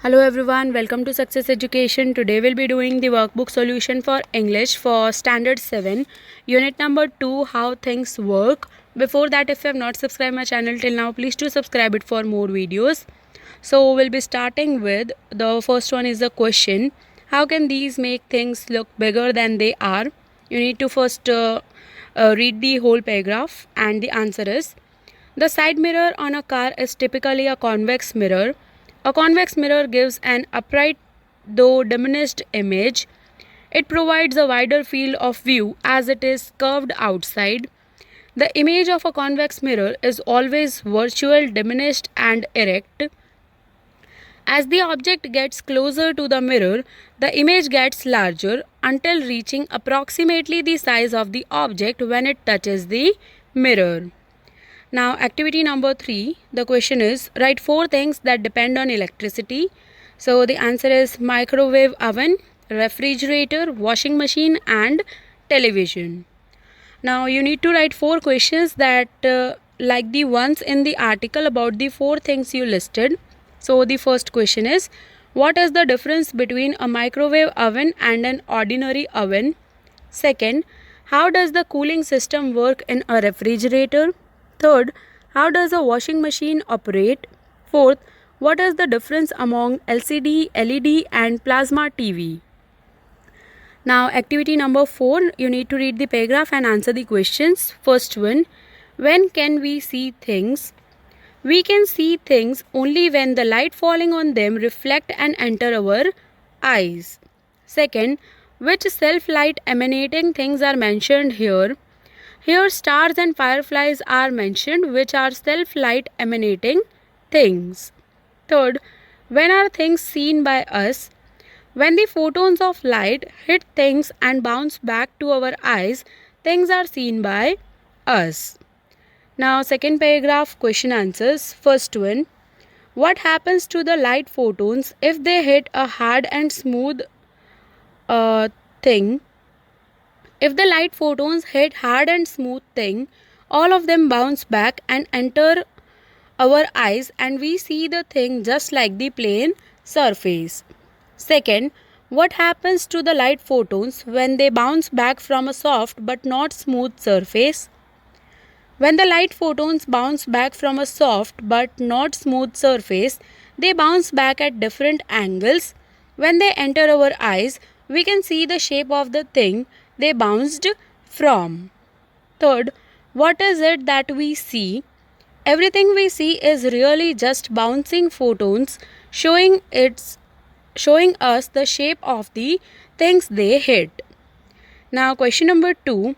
Hello everyone, welcome to Success Education. Today we'll be doing the workbook solution for English for Standard 7, Unit number 2, How Things Work. Before that, if you have not subscribed my channel till now, please do subscribe it for more videos. So we'll be starting with the first one is the question. How can these make things look bigger than they are? You need to first read the whole paragraph, and the answer is: the side mirror on a car is typically a convex mirror. A convex mirror gives an upright though diminished image. It provides a wider field of view as it is curved outside. The image of a convex mirror is always virtual, diminished, and erect. As the object gets closer to the mirror, the image gets larger until reaching approximately the size of the object when it touches the mirror. Now, activity number 3, the question is, write 4 things that depend on electricity. So, the answer is microwave oven, refrigerator, washing machine, and television. Now, you need to write 4 questions that like the ones in the article about the 4 things you listed. So, the first question is, what is the difference between a microwave oven and an ordinary oven? Second, how does the cooling system work in a refrigerator? Third, how does a washing machine operate? Fourth, what is the difference among LCD, LED, and plasma TV? Now, activity number 4, you need to read the paragraph and answer the questions. First one, when can we see things? We can see things only when the light falling on them reflect and enter our eyes. Second, which self-light emanating things are mentioned here? Here stars and fireflies are mentioned, which are self-light emanating things. Third, when are things seen by us? When the photons of light hit things and bounce back to our eyes, things are seen by us. Now, second paragraph, question answers. First one, what happens to the light photons if they hit a hard and smooth thing? If the light photons hit hard and smooth thing, all of them bounce back and enter our eyes, and we see the thing just like the plane surface. Second, what happens to the light photons when they bounce back from a soft but not smooth surface? When the light photons bounce back from a soft but not smooth surface, they bounce back at different angles. When they enter our eyes, we can see the shape of the thing they bounced from. Third, what is it that we see? Everything we see is really just bouncing photons showing us the shape of the things they hit. Now, question number 2,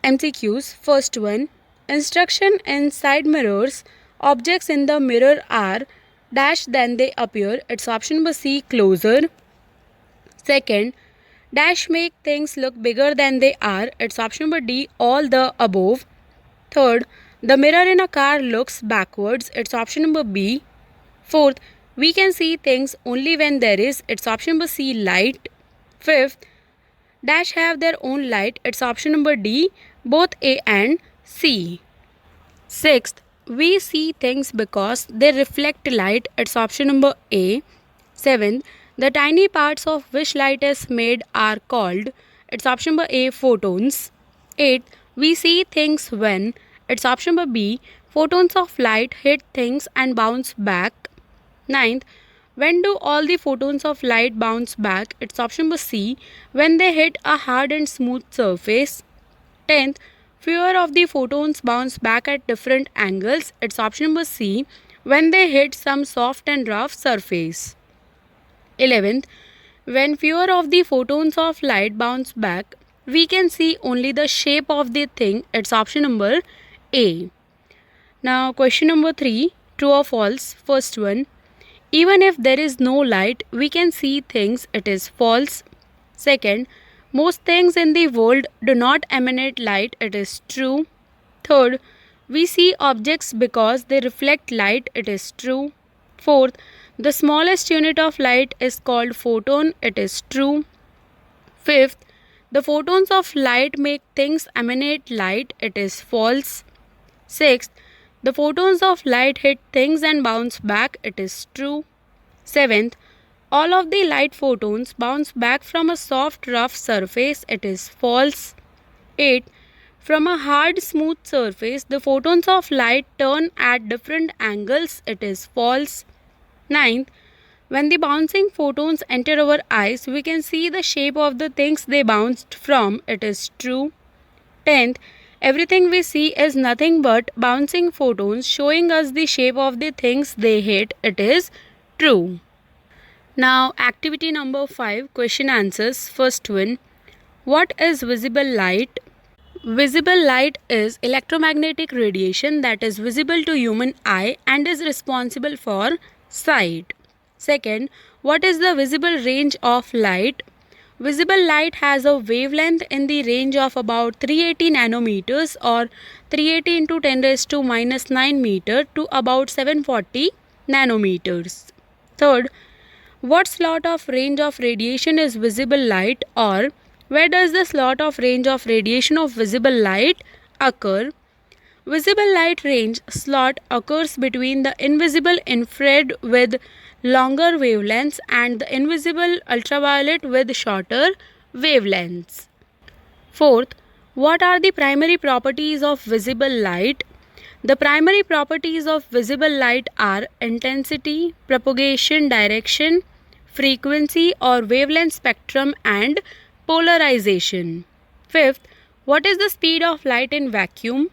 MCQs. First one, instruction in side mirrors. Objects in the mirror are dash than they appear. It's option number C, closer. Second, dash make things look bigger than they are. It's option number D, all the above. Third, the mirror in a car looks backwards. It's option number B. Fourth, we can see things only when there is. It's option number C, light. Fifth, dash have their own light. It's option number D, both A and C. Sixth, we see things because they reflect light. It's option number A. Seventh, the tiny parts of which light is made are called. It's option number A, photons. 8. We see things when. It's option number B, photons of light hit things and bounce back. 9th, when do all the photons of light bounce back? It's option number C, when they hit a hard and smooth surface. 10th, fewer of the photons bounce back at different angles. It's option number C, when they hit some soft and rough surface. 11th, when fewer of the photons of light bounce back, we can see only the shape of the thing. It's option number A. Now, question number 3, true or false. First one, even if there is no light, we can see things. It is false. Second, most things in the world do not emanate light. It is true. Third, we see objects because they reflect light. It is true. Fourth, the smallest unit of light is called photon. It is true. Fifth, the photons of light make things emanate light. It is false. Sixth, the photons of light hit things and bounce back. It is true. Seventh, all of the light photons bounce back from a soft, rough surface. It is false. 8. From a hard, smooth surface, the photons of light turn at different angles. It is false. 9th, when the bouncing photons enter our eyes, we can see the shape of the things they bounced from. It is true. 10th, everything we see is nothing but bouncing photons showing us the shape of the things they hit. It is true. Now, activity number 5, question answers. First one, what is visible light? Visible light is electromagnetic radiation that is visible to human eye and is responsible for sight. Second, what is the visible range of light? Visible light has a wavelength in the range of about 380 nanometers or 380 into 10 raised to minus 9 meter to about 740 nanometers. Third, what slot of range of radiation is visible light, or where does the slot of range of radiation of visible light occur? Visible light range slot occurs between the invisible infrared with longer wavelengths and the invisible ultraviolet with shorter wavelengths. Fourth, what are the primary properties of visible light? The primary properties of visible light are intensity, propagation direction, frequency or wavelength spectrum, and polarization. Fifth, what is the speed of light in vacuum?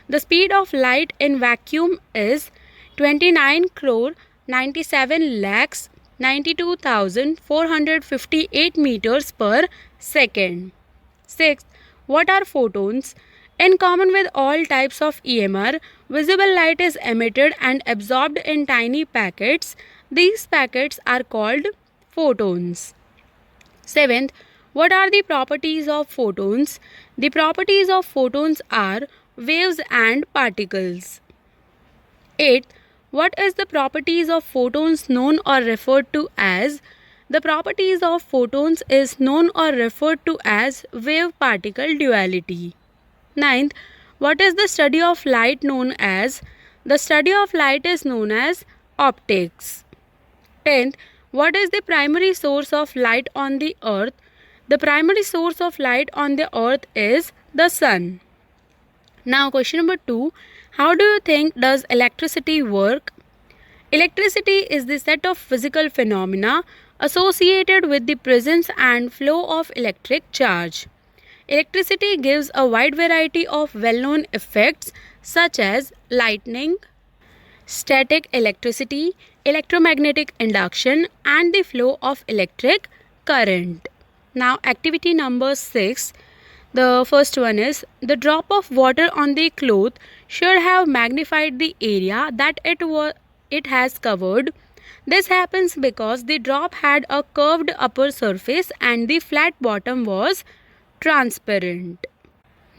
The speed of light in vacuum is 29 crore 97 lakhs 92,458 meters per second. Sixth, what are photons? In common with all types of EMR, visible light is emitted and absorbed in tiny packets. These packets are called photons. Seventh, what are the properties of photons? The properties of photons are waves and particles. Eighth, what is the properties of photons known or referred to as? The properties of photons is known or referred to as wave-particle duality. Ninth, what is the study of light known as? The study of light is known as optics. 10th, what is the primary source of light on the earth? The primary source of light on the earth is the sun. Now question number 2, how do you think does electricity work? Electricity is the set of physical phenomena associated with the presence and flow of electric charge. Electricity gives a wide variety of well-known effects such as lightning, static electricity, electromagnetic induction, and the flow of electric current. Now activity number 6. The first one is, the drop of water on the cloth should have magnified the area that it has covered. This happens because the drop had a curved upper surface and the flat bottom was transparent.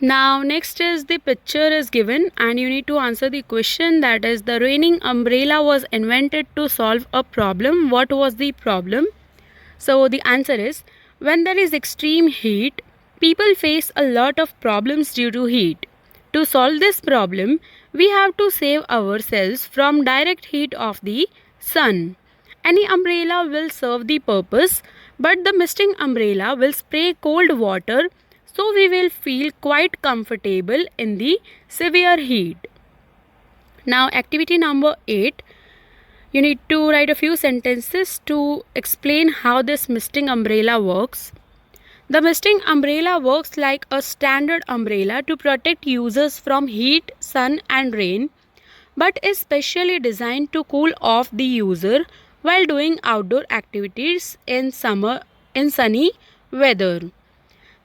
Now next is the picture is given and you need to answer the question, that is, the raining umbrella was invented to solve a problem. What was the problem? So the answer is, when there is extreme heat, people face a lot of problems due to heat. To solve this problem, we have to save ourselves from direct heat of the sun. Any umbrella will serve the purpose, but the misting umbrella will spray cold water, so we will feel quite comfortable in the severe heat. Now activity number 8. You need to write a few sentences to explain how this misting umbrella works. The misting umbrella works like a standard umbrella to protect users from heat, sun and rain, but is specially designed to cool off the user while doing outdoor activities in sunny weather.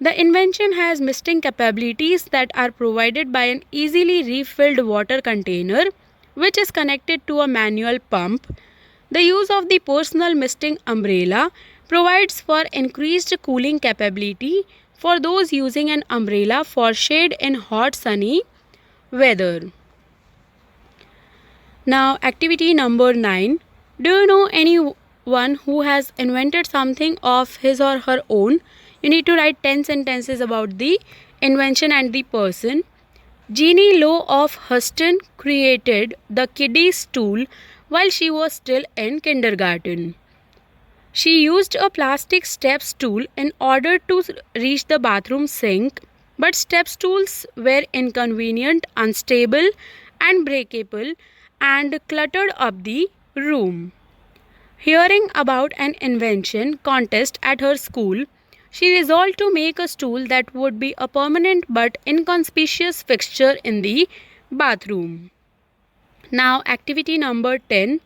The invention has misting capabilities that are provided by an easily refilled water container which is connected to a manual pump. The use of the personal misting umbrella provides for increased cooling capability for those using an umbrella for shade in hot sunny weather. Now activity number 9. Do you know anyone who has invented something of his or her own? You need to write 10 sentences about the invention and the person. Jeannie Lowe of Houston created the kiddie stool while she was still in kindergarten. She used a plastic step stool in order to reach the bathroom sink, but step stools were inconvenient, unstable, and breakable and cluttered up the room. Hearing about an invention contest at her school, she resolved to make a stool that would be a permanent but inconspicuous fixture in the bathroom. Now, activity number 10.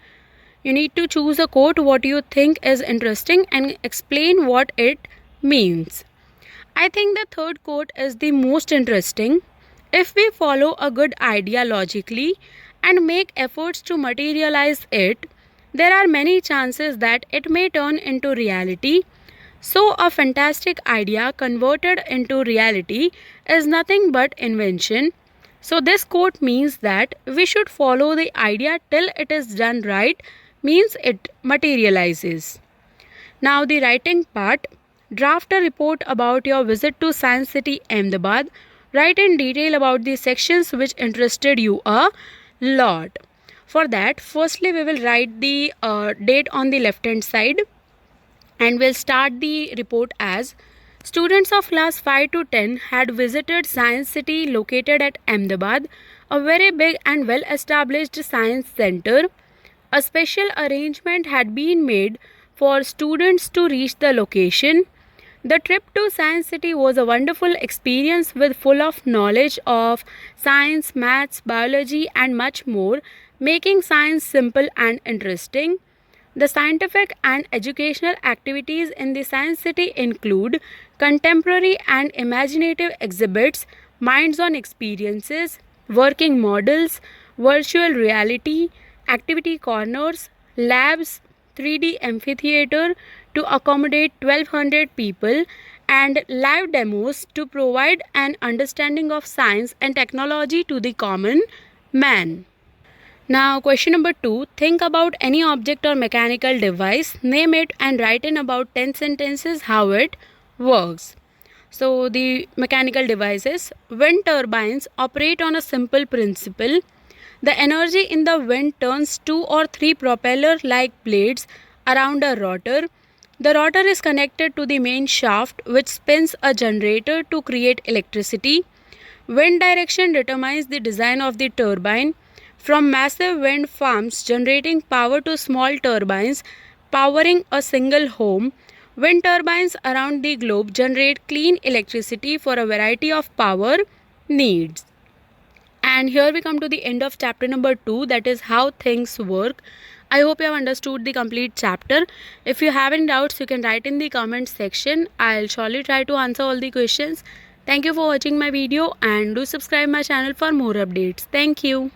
You need to choose a quote what you think is interesting and explain what it means. I think the third quote is the most interesting. If we follow a good idea logically and make efforts to materialize it, there are many chances that it may turn into reality. So, a fantastic idea converted into reality is nothing but invention. So, this quote means that we should follow the idea till it is done right, means it materializes. Now, the writing part. Draft a report about your visit to Science City, Ahmedabad. Write in detail about the sections which interested you a lot. For that, firstly, we will write the date on the left hand side and we'll start the report as students of class 5 to 10 had visited Science City located at Ahmedabad, a very big and well established science center. A special arrangement had been made for students to reach the location. The trip to Science City was a wonderful experience with full of knowledge of science, maths, biology and much more, making science simple and interesting. The scientific and educational activities in the Science City include contemporary and imaginative exhibits, minds-on experiences, working models, virtual reality, activity corners, labs, 3D amphitheater to accommodate 1200 people, and live demos to provide an understanding of science and technology to the common man. Now, question number 2. Think about any object or mechanical device, name it, and write in about 10 sentences how it works. So, the mechanical devices. Wind turbines operate on a simple principle. The energy in the wind turns 2 or 3 propeller like blades around a rotor. The rotor is connected to the main shaft, which spins a generator to create electricity. Wind direction determines the design of the turbine. From massive wind farms generating power to small turbines powering a single home, wind turbines around the globe generate clean electricity for a variety of power needs. And here we come to the end of chapter number 2, that is how things work. I hope you have understood the complete chapter. If you have any doubts, you can write in the comment section. I'll surely try to answer all the questions. Thank you for watching my video and do subscribe my channel for more updates. Thank you.